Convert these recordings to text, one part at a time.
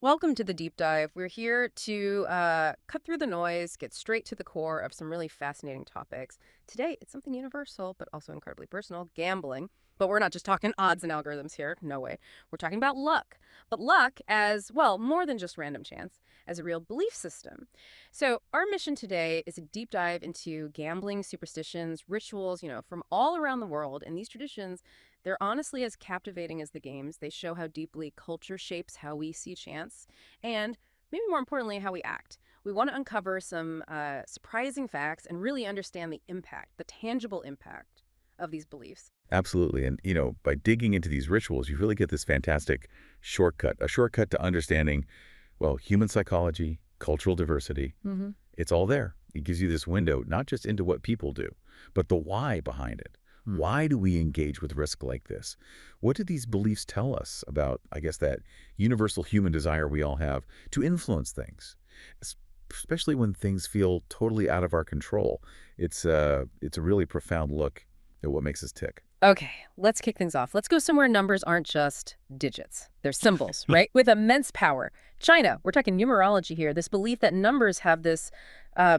Welcome to the deep dive. We're here to cut through the noise, get straight to the core of some really fascinating topics. Today, it's something universal, but also incredibly personal, gambling. But we're not just talking odds and algorithms here. No way. We're talking about luck. But luck as, well, more than just random chance, as a real belief system. So our mission today is a deep dive into gambling, superstitions, rituals, from all around the world. And these traditions, they're honestly as captivating as the games. They show how deeply culture shapes how we see chance and, maybe more importantly, how we act. We want to uncover some surprising facts and really understand the impact, the tangible impact of these beliefs. Absolutely. And, by digging into these rituals, you really get this fantastic shortcut, a shortcut to understanding, well, human psychology, cultural diversity. Hmm. It's all there. It gives you this window, not just into what people do, but the why behind it. Why do we engage with risk like this? What do these beliefs tell us about, I guess, that universal human desire we all have to influence things, especially when things feel totally out of our control? It's a really profound look at what makes us tick. Okay, let's kick things off. Let's go somewhere numbers aren't just digits. They're symbols, right? With immense power. China, we're talking numerology here, this belief that numbers have this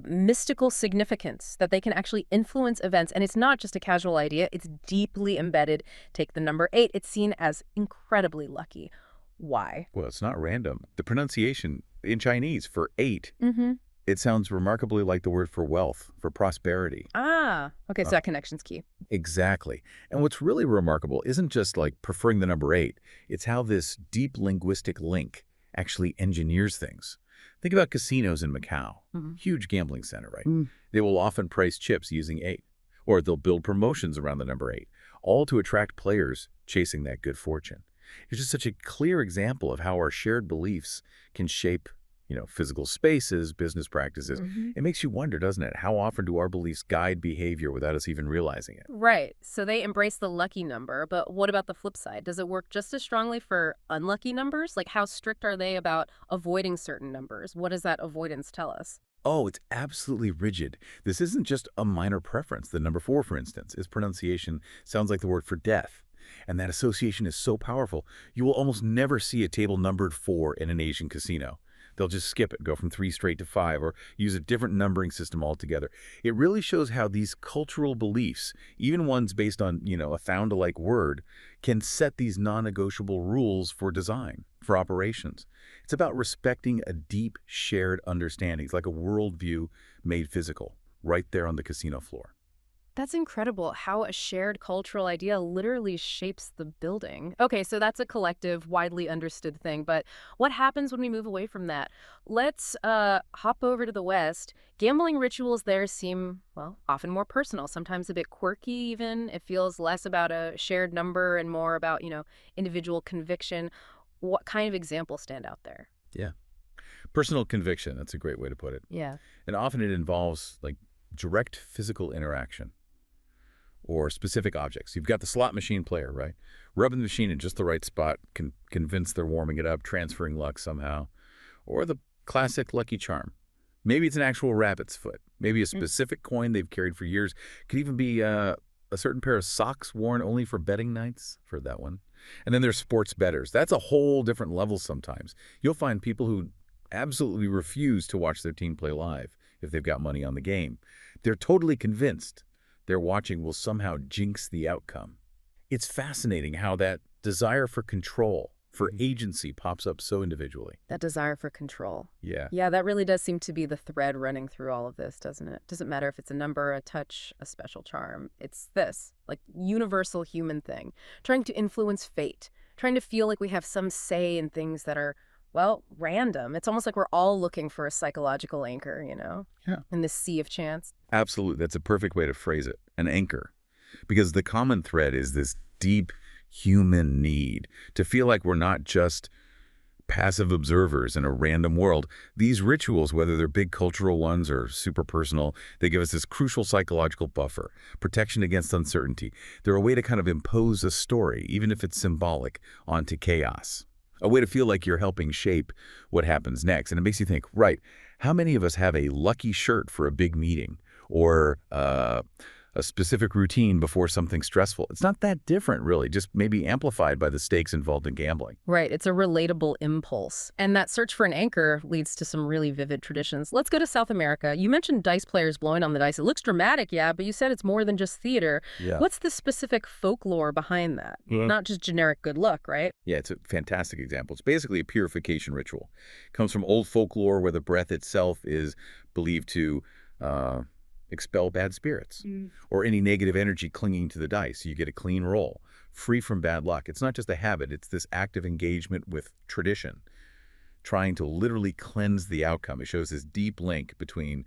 mystical significance, that they can actually influence events. And it's not just a casual idea, it's deeply embedded. Take the number 8, it's seen as incredibly lucky. Why? Well, it's not random. The pronunciation in Chinese for eight, Mm-hmm. it sounds remarkably like the word for wealth, for prosperity. Ah, okay, so that connection's key. Exactly. And what's really remarkable isn't just like preferring the number 8. It's how this deep linguistic link actually engineers things. Think about casinos in Macau. Hmm. Huge gambling center, right? Mm. They will often price chips using 8. Or they'll build promotions around the number 8, all to attract players chasing that good fortune. It's just such a clear example of how our shared beliefs can shape physical spaces, business practices. Hmm. It makes you wonder, doesn't it? How often do our beliefs guide behavior without us even realizing it? Right. So they embrace the lucky number, but what about the flip side? Does it work just as strongly for unlucky numbers? Like, how strict are they about avoiding certain numbers? What does that avoidance tell us? Oh, it's absolutely rigid. This isn't just a minor preference. The number 4, for instance, its pronunciation sounds like the word for death. And that association is so powerful, you will almost never see a table numbered 4 in an Asian casino. They'll just skip it, go from 3 straight to 5, or use a different numbering system altogether. It really shows how these cultural beliefs, even ones based on, a found-alike word, can set these non-negotiable rules for design, for operations. It's about respecting a deep shared understanding. It's like a worldview made physical, right there on the casino floor. That's incredible how a shared cultural idea literally shapes the building. Okay, so that's a collective, widely understood thing, but what happens when we move away from that? Let's hop over to the West. Gambling rituals there seem, well, often more personal, sometimes a bit quirky even. It feels less about a shared number and more about, individual conviction. What kind of examples stand out there? Yeah. Personal conviction, that's a great way to put it. Yeah. And often it involves, like, direct physical interaction or specific objects. You've got the slot machine player, right? Rubbing the machine in just the right spot can convince they're warming it up, transferring luck somehow. Or the classic lucky charm. Maybe it's an actual rabbit's foot. Maybe a specific coin they've carried for years. Could even be a certain pair of socks worn only for betting nights. I've heard that one. And then there's sports bettors. That's a whole different level sometimes. You'll find people who absolutely refuse to watch their team play live if they've got money on the game. They're totally convinced their watching will somehow jinx the outcome. It's fascinating how that desire for control, for agency, pops up so individually. That desire for control. Yeah. Yeah, that really does seem to be the thread running through all of this, doesn't it? Doesn't matter if it's a number, a touch, a special charm. It's this, like, universal human thing, trying to influence fate, trying to feel like we have some say in things that are, well, random. It's almost like we're all looking for a psychological anchor, Yeah. in this sea of chance. Absolutely. That's a perfect way to phrase it, an anchor. Because the common thread is this deep human need to feel like we're not just passive observers in a random world. These rituals, whether they're big cultural ones or super personal, they give us this crucial psychological buffer, protection against uncertainty. They're a way to kind of impose a story, even if it's symbolic, onto chaos. A way to feel like you're helping shape what happens next. And it makes you think, right, how many of us have a lucky shirt for a big meeting or a specific routine before something stressful. It's not that different, really, just maybe amplified by the stakes involved in gambling. Right, it's a relatable impulse. And that search for an anchor leads to some really vivid traditions. Let's go to South America. You mentioned dice players blowing on the dice. It looks dramatic, yeah, but you said it's more than just theater. Yeah. What's the specific folklore behind that? Not just generic good luck, right? Yeah, it's a fantastic example. It's basically a purification ritual. It comes from old folklore where the breath itself is believed to expel bad spirits or any negative energy clinging to the dice. You get a clean roll, free from bad luck. It's not just a habit. It's this active engagement with tradition, trying to literally cleanse the outcome. It shows this deep link between,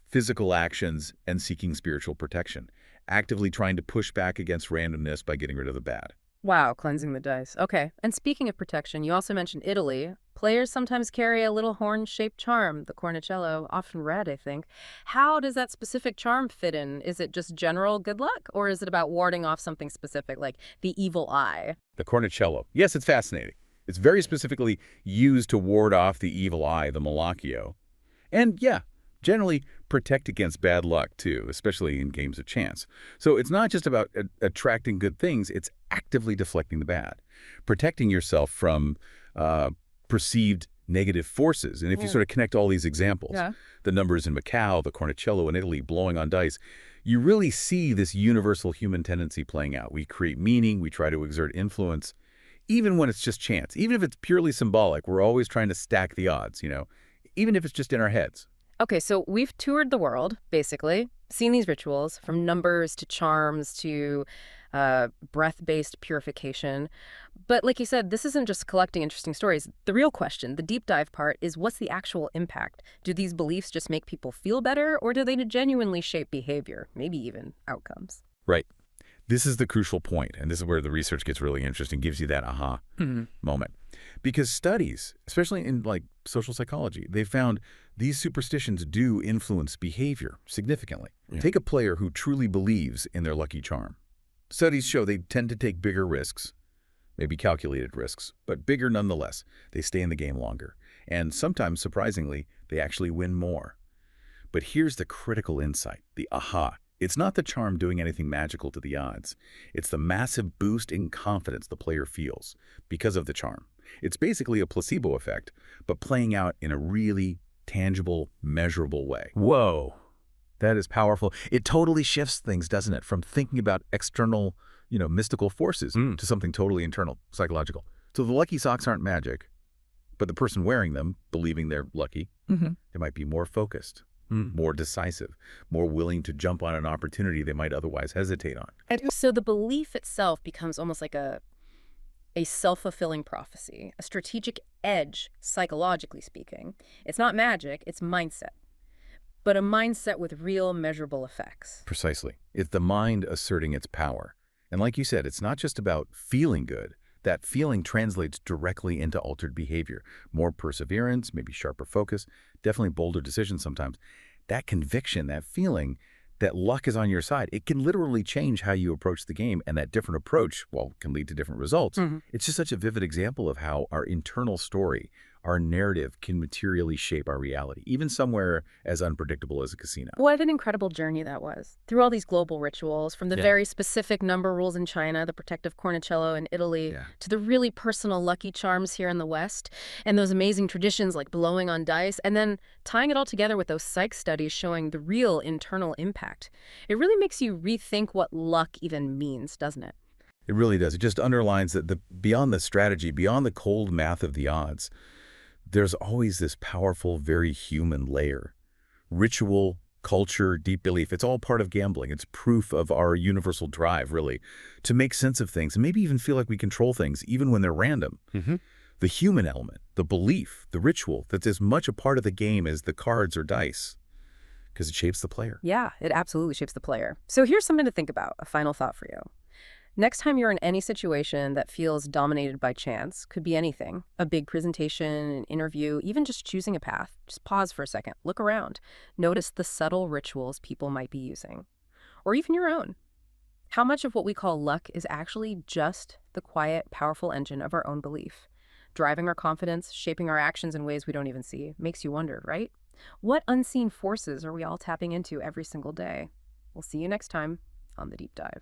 physical actions and seeking spiritual protection, actively trying to push back against randomness by getting rid of the bad. Wow, cleansing the dice. Okay. And speaking of protection, you also mentioned Italy. Players sometimes carry a little horn-shaped charm, the cornicello, often red, I think. How does that specific charm fit in? Is it just general good luck, or is it about warding off something specific, like the evil eye? The cornicello. Yes, it's fascinating. It's very specifically used to ward off the evil eye, the malacchio. And yeah, generally protect against bad luck too, especially in games of chance. So it's not just about attracting good things, it's actively deflecting the bad, protecting yourself from perceived negative forces. And if you sort of connect all these examples, the numbers in Macau, the cornicello in Italy, blowing on dice, you really see this universal human tendency playing out. We create meaning, we try to exert influence, even when it's just chance, even if it's purely symbolic. We're always trying to stack the odds, even if it's just in our heads. Okay, so we've toured the world, basically, seen these rituals, from numbers to charms to breath-based purification. But like you said, this isn't just collecting interesting stories. The real question, the deep dive part, is what's the actual impact? Do these beliefs just make people feel better, or do they genuinely shape behavior, maybe even outcomes? Right. This is the crucial point, and this is where the research gets really interesting, gives you that aha moment. Because studies, especially in social psychology, they found these superstitions do influence behavior significantly. Yeah. Take a player who truly believes in their lucky charm. Studies show they tend to take bigger risks, maybe calculated risks, but bigger nonetheless. They stay in the game longer. And sometimes, surprisingly, they actually win more. But here's the critical insight, the aha. It's not the charm doing anything magical to the odds. It's the massive boost in confidence the player feels because of the charm. It's basically a placebo effect, but playing out in a really tangible, measurable way. Whoa, that is powerful. It totally shifts things, doesn't it? From thinking about external, mystical forces to something totally internal, psychological. So the lucky socks aren't magic, but the person wearing them, believing they're lucky, they might be more focused, more decisive, more willing to jump on an opportunity they might otherwise hesitate on. So the belief itself becomes almost like a self-fulfilling prophecy, a strategic edge, psychologically speaking. It's not magic, it's mindset. But a mindset with real measurable effects. Precisely. It's the mind asserting its power. And like you said, it's not just about feeling good. That feeling translates directly into altered behavior. More perseverance, maybe sharper focus, definitely bolder decisions sometimes. That conviction, that feeling that luck is on your side, it can literally change how you approach the game, and that different approach, can lead to different results. It's just such a vivid example of how our internal story, our narrative can materially shape our reality, even somewhere as unpredictable as a casino. What an incredible journey that was. Through all these global rituals, from the very specific number rules in China, the protective cornicello in Italy, to the really personal lucky charms here in the West, and those amazing traditions like blowing on dice, and then tying it all together with those psych studies showing the real internal impact. It really makes you rethink what luck even means, doesn't it? It really does. It just underlines that beyond the strategy, beyond the cold math of the odds, there's always this powerful, very human layer. Ritual, culture, deep belief, it's all part of gambling. It's proof of our universal drive, really, to make sense of things and maybe even feel like we control things, even when they're random. The human element, the belief, the ritual, that's as much a part of the game as the cards or dice, because it shapes the player. Yeah, it absolutely shapes the player. So here's something to think about, a final thought for you. Next time you're in any situation that feels dominated by chance, could be anything, a big presentation, an interview, even just choosing a path, just pause for a second, look around, notice the subtle rituals people might be using, or even your own. How much of what we call luck is actually just the quiet, powerful engine of our own belief, driving our confidence, shaping our actions in ways we don't even see? Makes you wonder, right? What unseen forces are we all tapping into every single day? We'll see you next time on The Deep Dive.